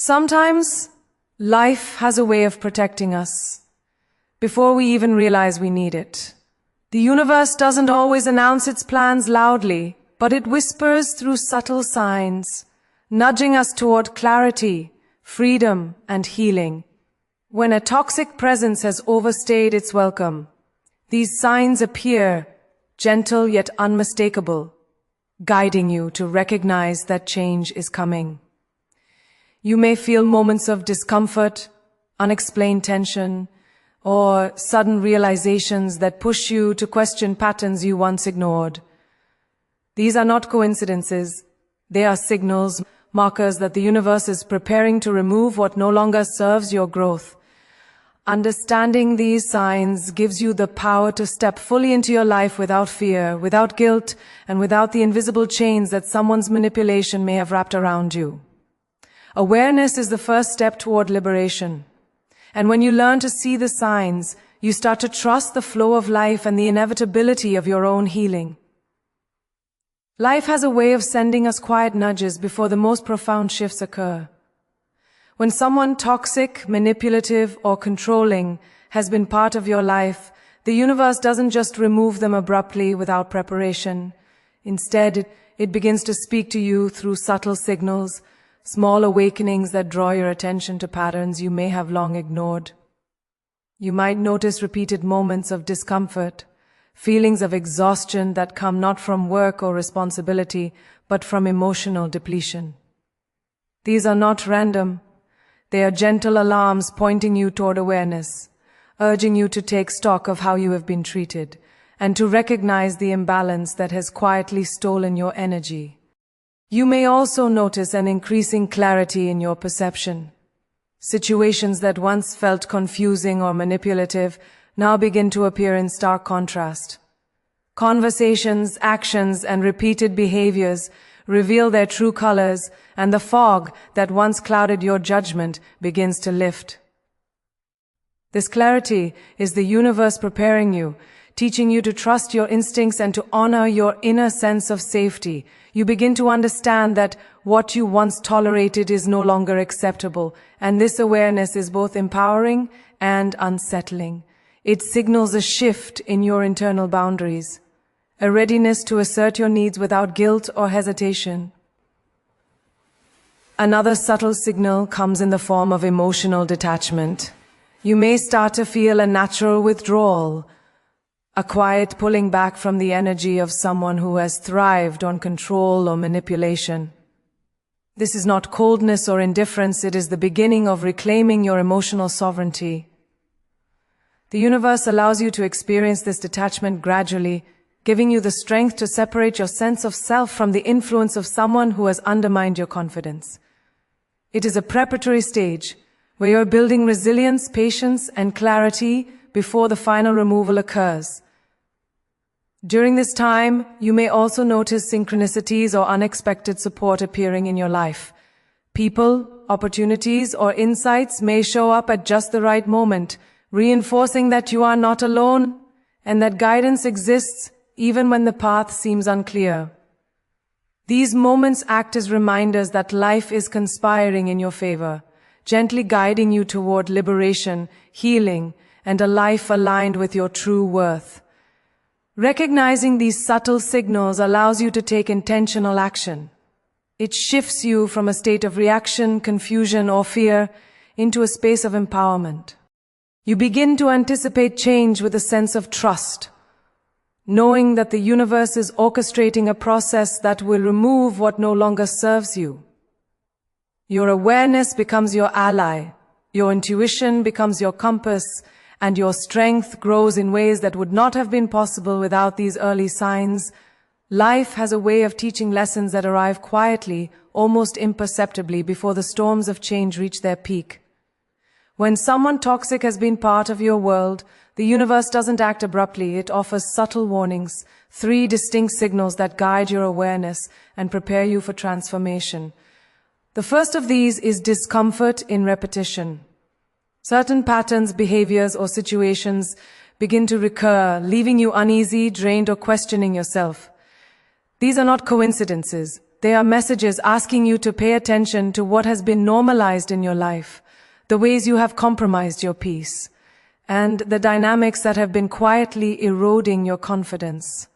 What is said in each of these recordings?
Sometimes, life has a way of protecting us before we even realize we need it. The universe doesn't always announce its plans loudly, but it whispers through subtle signs, nudging us toward clarity, freedom, and healing. When a toxic presence has overstayed its welcome, these signs appear, gentle yet unmistakable, guiding you to recognize that change is coming. You may feel moments of discomfort, unexplained tension, or sudden realizations that push you to question patterns you once ignored. These are not coincidences. They are signals, markers that the universe is preparing to remove what no longer serves your growth. Understanding these signs gives you the power to step fully into your life without fear, without guilt, and without the invisible chains that someone's manipulation may have wrapped around you. Awareness is the first step toward liberation. And when you learn to see the signs, you start to trust the flow of life and the inevitability of your own healing. Life has a way of sending us quiet nudges before the most profound shifts occur. When someone toxic, manipulative, or controlling has been part of your life, the universe doesn't just remove them abruptly without preparation. Instead, it begins to speak to you through subtle signals, small awakenings that draw your attention to patterns you may have long ignored. You might notice repeated moments of discomfort, feelings of exhaustion that come not from work or responsibility, but from emotional depletion. These are not random. They are gentle alarms pointing you toward awareness, urging you to take stock of how you have been treated, and to recognize the imbalance that has quietly stolen your energy. You may also notice an increasing clarity in your perception. Situations that once felt confusing or manipulative now begin to appear in stark contrast. Conversations, actions, and repeated behaviors reveal their true colors, and the fog that once clouded your judgment begins to lift. This clarity is the universe preparing you, teaching you to trust your instincts and to honor your inner sense of safety. You begin to understand that what you once tolerated is no longer acceptable, and this awareness is both empowering and unsettling. It signals a shift in your internal boundaries, a readiness to assert your needs without guilt or hesitation. Another subtle signal comes in the form of emotional detachment. You may start to feel a natural withdrawal, a quiet pulling back from the energy of someone who has thrived on control or manipulation. This is not coldness or indifference, it is the beginning of reclaiming your emotional sovereignty. The universe allows you to experience this detachment gradually, giving you the strength to separate your sense of self from the influence of someone who has undermined your confidence. It is a preparatory stage where you're building resilience, patience, and clarity before the final removal occurs. During this time, you may also notice synchronicities or unexpected support appearing in your life. People, opportunities, or insights may show up at just the right moment, reinforcing that you are not alone and that guidance exists even when the path seems unclear. These moments act as reminders that life is conspiring in your favor, gently guiding you toward liberation, healing, and a life aligned with your true worth. Recognizing these subtle signals allows you to take intentional action. It shifts you from a state of reaction, confusion, or fear into a space of empowerment. You begin to anticipate change with a sense of trust, knowing that the universe is orchestrating a process that will remove what no longer serves you. Your awareness becomes your ally, your intuition becomes your compass, and your strength grows in ways that would not have been possible without these early signs. Life has a way of teaching lessons that arrive quietly, almost imperceptibly, before the storms of change reach their peak. When someone toxic has been part of your world, the universe doesn't act abruptly. It offers subtle warnings, 3 distinct signals that guide your awareness and prepare you for transformation. The first of these is discomfort in repetition. Certain patterns, behaviors, or situations begin to recur, leaving you uneasy, drained, or questioning yourself. These are not coincidences. They are messages asking you to pay attention to what has been normalized in your life, the ways you have compromised your peace, and the dynamics that have been quietly eroding your confidence.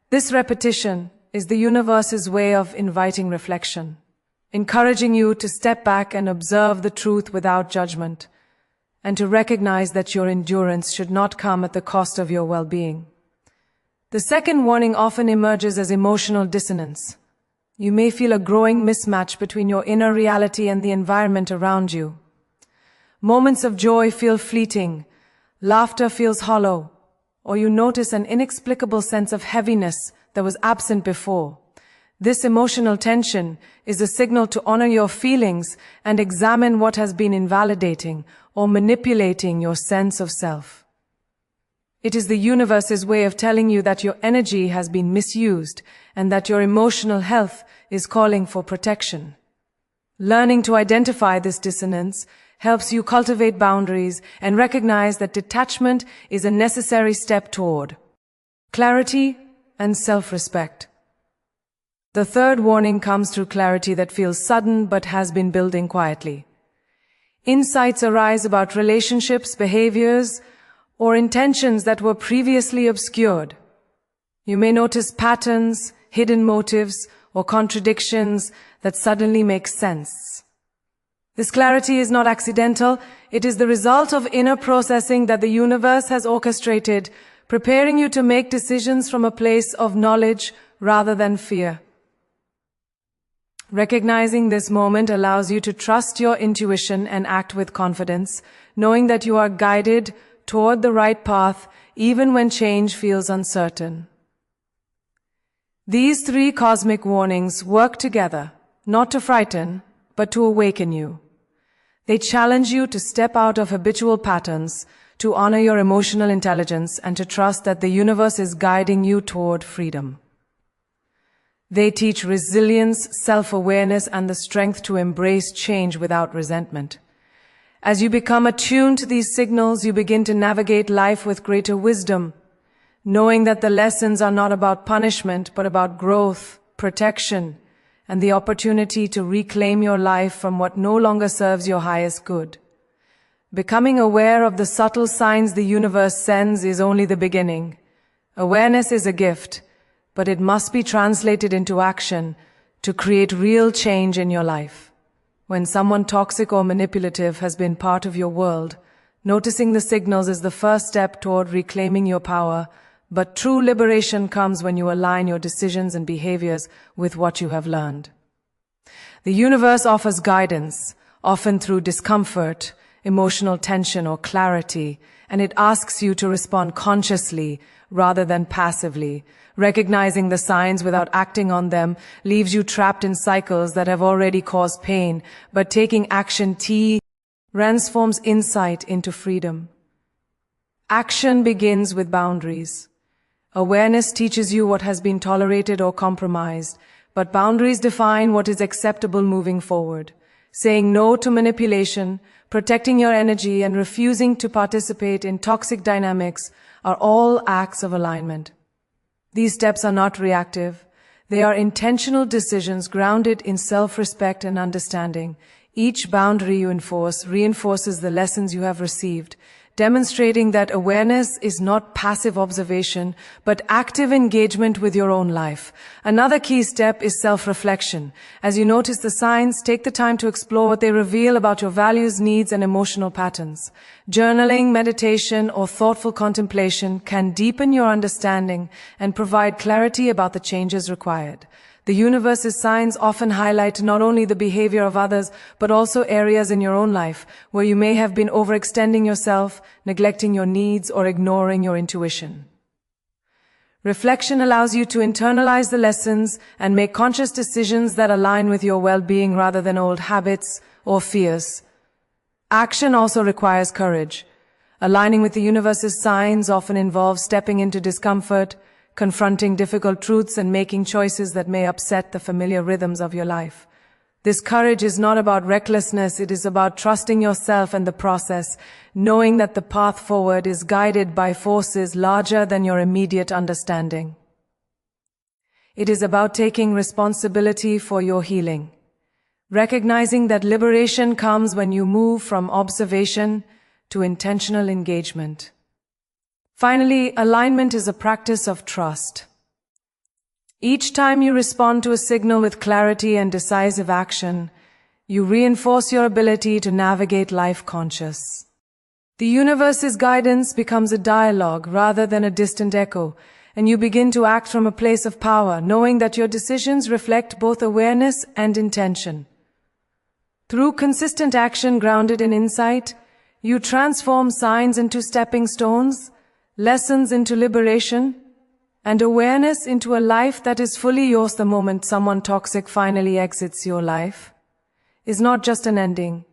This repetition is the universe's way of inviting reflection, encouraging you to step back and observe the truth without judgment, and to recognize that your endurance should not come at the cost of your well-being. The second warning often emerges as emotional dissonance. You may feel a growing mismatch between your inner reality and the environment around you. Moments of joy feel fleeting, laughter feels hollow, or you notice an inexplicable sense of heaviness that was absent before. This emotional tension is a signal to honor your feelings and examine what has been invalidating or manipulating your sense of self. It is the universe's way of telling you that your energy has been misused and that your emotional health is calling for protection. Learning to identify this dissonance helps you cultivate boundaries and recognize that detachment is a necessary step toward clarity and self-respect. The third warning comes through clarity that feels sudden but has been building quietly. Insights arise about relationships, behaviors, or intentions that were previously obscured. You may notice patterns, hidden motives, or contradictions that suddenly make sense. This clarity is not accidental. It is the result of inner processing that the universe has orchestrated, preparing you to make decisions from a place of knowledge rather than fear. Recognizing this moment allows you to trust your intuition and act with confidence, knowing that you are guided toward the right path even when change feels uncertain. These three cosmic warnings work together, not to frighten, but to awaken you. They challenge you to step out of habitual patterns, to honor your emotional intelligence, and to trust that the universe is guiding you toward freedom. They teach resilience, self-awareness, and the strength to embrace change without resentment. As you become attuned to these signals, you begin to navigate life with greater wisdom, knowing that the lessons are not about punishment, but about growth, protection, and the opportunity to reclaim your life from what no longer serves your highest good. Becoming aware of the subtle signs the universe sends is only the beginning. Awareness is a gift, but it must be translated into action to create real change in your life. When someone toxic or manipulative has been part of your world, noticing the signals is the first step toward reclaiming your power, but true liberation comes when you align your decisions and behaviors with what you have learned. The universe offers guidance, often through discomfort, emotional tension, or clarity, and it asks you to respond consciously rather than passively. Recognizing the signs without acting on them leaves you trapped in cycles that have already caused pain, but taking action transforms insight into freedom. Action begins with boundaries. Awareness teaches you what has been tolerated or compromised, but boundaries define what is acceptable moving forward. Saying no to manipulation, protecting your energy, and refusing to participate in toxic dynamics are all acts of alignment. These steps are not reactive. They are intentional decisions grounded in self-respect and understanding. Each boundary you enforce reinforces the lessons you have received, demonstrating that awareness is not passive observation, but active engagement with your own life. Another key step is self-reflection. As you notice the signs, take the time to explore what they reveal about your values, needs, and emotional patterns. Journaling, meditation, or thoughtful contemplation can deepen your understanding and provide clarity about the changes required. The universe's signs often highlight not only the behavior of others, but also areas in your own life where you may have been overextending yourself, neglecting your needs, or ignoring your intuition. Reflection allows you to internalize the lessons and make conscious decisions that align with your well-being rather than old habits or fears. Action also requires courage. Aligning with the universe's signs often involves stepping into discomfort, confronting difficult truths, and making choices that may upset the familiar rhythms of your life. This courage is not about recklessness, it is about trusting yourself and the process, knowing that the path forward is guided by forces larger than your immediate understanding. It is about taking responsibility for your healing. Recognizing that liberation comes when you move from observation to intentional engagement. Finally, alignment is a practice of trust. Each time you respond to a signal with clarity and decisive action, you reinforce your ability to navigate life conscious. The universe's guidance becomes a dialogue rather than a distant echo, and you begin to act from a place of power, knowing that your decisions reflect both awareness and intention. Through consistent action grounded in insight, you transform signs into stepping stones, lessons into liberation, and awareness into a life that is fully yours. The moment someone toxic finally exits your life is not just an ending.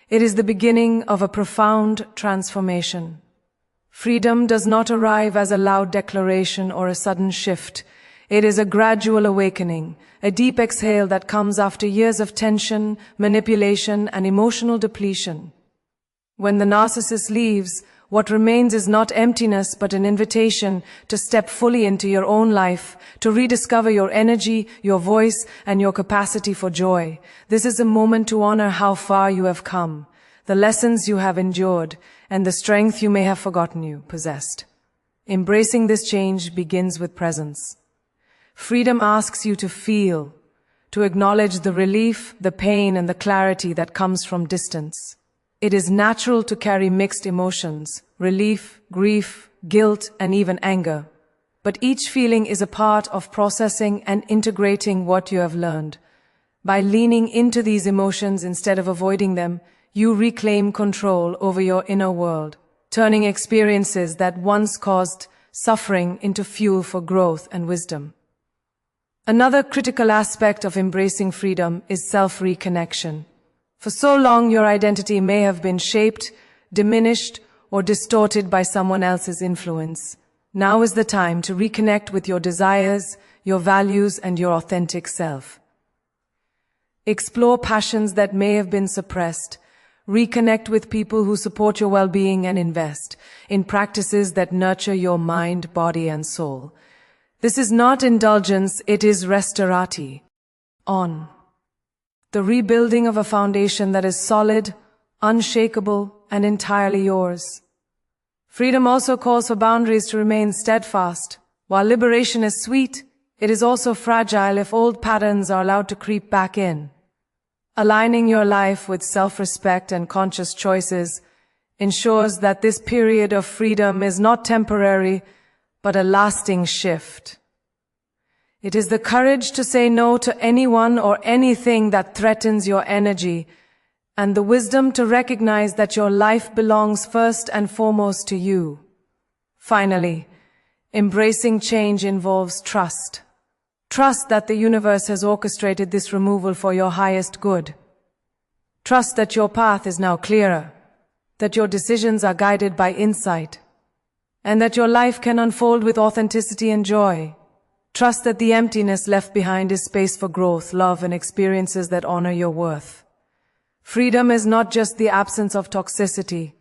It is the beginning of a profound transformation. Freedom does not arrive as a loud declaration or a sudden shift. It is a gradual awakening, a deep exhale that comes after years of tension, manipulation, and emotional depletion. When the narcissist leaves, what remains is not emptiness but an invitation to step fully into your own life, to rediscover your energy, your voice, and your capacity for joy. This is a moment to honor how far you have come, the lessons you have endured, and the strength you may have forgotten you possessed. Embracing this change begins with presence. Freedom asks you to feel, to acknowledge the relief, the pain, and the clarity that comes from distance. It is natural to carry mixed emotions, relief, grief, guilt, and even anger. But each feeling is a part of processing and integrating what you have learned. By leaning into these emotions instead of avoiding them, you reclaim control over your inner world, turning experiences that once caused suffering into fuel for growth and wisdom. Another critical aspect of embracing freedom is self-reconnection. For so long, your identity may have been shaped, diminished, or distorted by someone else's influence. Now is the time to reconnect with your desires, your values, and your authentic self. Explore passions that may have been suppressed. Reconnect with people who support your well-being and invest in practices that nurture your mind, body, and soul. This is not indulgence, it is restorati. The rebuilding of a foundation that is solid, unshakable, and entirely yours. Freedom also calls for boundaries to remain steadfast. While liberation is sweet, it is also fragile if old patterns are allowed to creep back in. Aligning your life with self-respect and conscious choices ensures that this period of freedom is not temporary, but a lasting shift. It is the courage to say no to anyone or anything that threatens your energy, and the wisdom to recognize that your life belongs first and foremost to you. Finally, embracing change involves trust. Trust that the universe has orchestrated this removal for your highest good. Trust that your path is now clearer, that your decisions are guided by insight, and that your life can unfold with authenticity and joy. Trust that the emptiness left behind is space for growth, love, and experiences that honor your worth. Freedom is not just the absence of toxicity.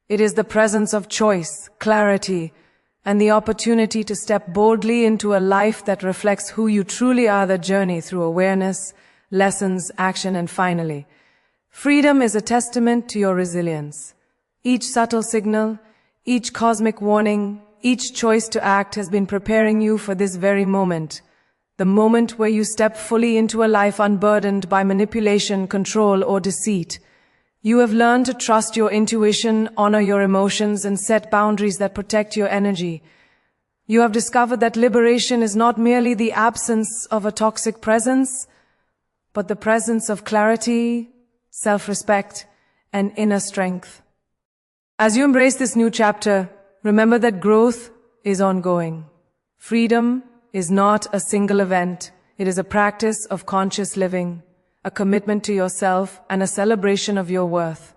It is the presence of choice, clarity, and the opportunity to step boldly into a life that reflects who you truly are. The journey through awareness, lessons, action, and finally, freedom is a testament to your resilience. Each subtle signal, each cosmic warning, each choice to act has been preparing you for this very moment. The moment where you step fully into a life unburdened by manipulation, control, or deceit. You have learned to trust your intuition, honor your emotions, and set boundaries that protect your energy. You have discovered that liberation is not merely the absence of a toxic presence, but the presence of clarity, self-respect, and inner strength. As you embrace this new chapter, remember that growth is ongoing. Freedom is not a single event. It is a practice of conscious living, a commitment to yourself, and a celebration of your worth.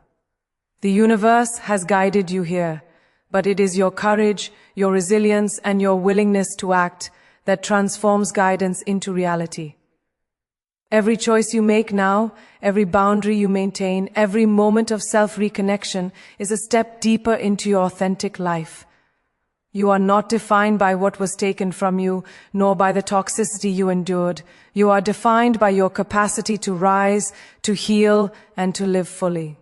The universe has guided you here, but it is your courage, your resilience, and your willingness to act that transforms guidance into reality. Every choice you make now, every boundary you maintain, every moment of self-reconnection is a step deeper into your authentic life. You are not defined by what was taken from you, nor by the toxicity you endured. You are defined by your capacity to rise, to heal, and to live fully.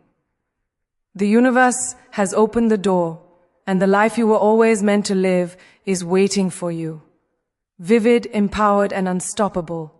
The universe has opened the door, and the life you were always meant to live is waiting for you. Vivid, empowered, and unstoppable.